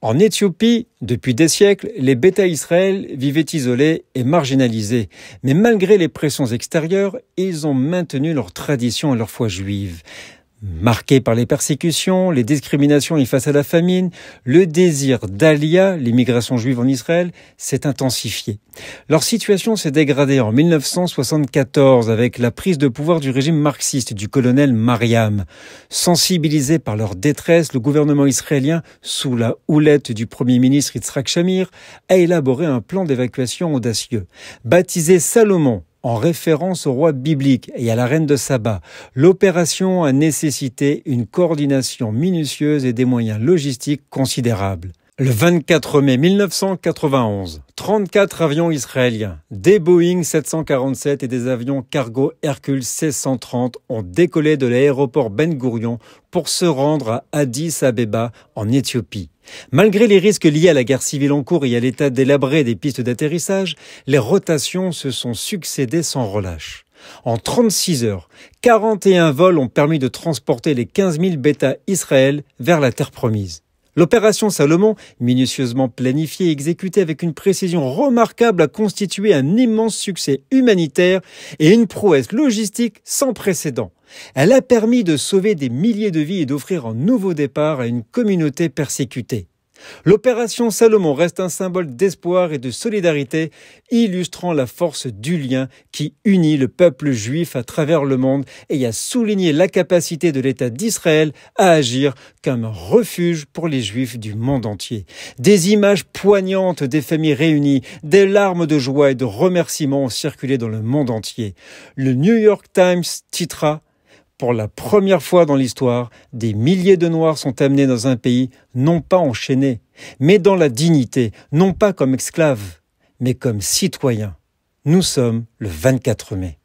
En Éthiopie, depuis des siècles, les Bêta Israël vivaient isolés et marginalisés. Mais malgré les pressions extérieures, ils ont maintenu leur tradition et leur foi juive. Marqués par les persécutions, les discriminations et face à la famine, le désir d'Aliyah, l'immigration juive en Israël, s'est intensifié. Leur situation s'est dégradée en 1974 avec la prise de pouvoir du régime marxiste du colonel Mariam. Sensibilisé par leur détresse, le gouvernement israélien, sous la houlette du premier ministre Yitzhak Shamir, a élaboré un plan d'évacuation audacieux. Baptisé Salomon, en référence au roi biblique et à la reine de Saba, l'opération a nécessité une coordination minutieuse et des moyens logistiques considérables. Le 24 mai 1991, 34 avions israéliens, des Boeing 747 et des avions cargo Hercule C-130 ont décollé de l'aéroport Ben Gourion pour se rendre à Addis Abeba, en Éthiopie. Malgré les risques liés à la guerre civile en cours et à l'état délabré des pistes d'atterrissage, les rotations se sont succédé sans relâche. En 36 heures, 41 vols ont permis de transporter les 15 000 Bêta Israël vers la terre promise. L'opération Salomon, minutieusement planifiée et exécutée avec une précision remarquable, a constitué un immense succès humanitaire et une prouesse logistique sans précédent. Elle a permis de sauver des milliers de vies et d'offrir un nouveau départ à une communauté persécutée. L'opération Salomon reste un symbole d'espoir et de solidarité, illustrant la force du lien qui unit le peuple juif à travers le monde et a souligné la capacité de l'État d'Israël à agir comme un refuge pour les juifs du monde entier. Des images poignantes des familles réunies, des larmes de joie et de remerciements ont circulé dans le monde entier. Le New York Times titra: pour la première fois dans l'histoire, des milliers de Noirs sont amenés dans un pays, non pas enchaînés, mais dans la dignité, non pas comme esclaves, mais comme citoyens. Nous sommes le 24 mai.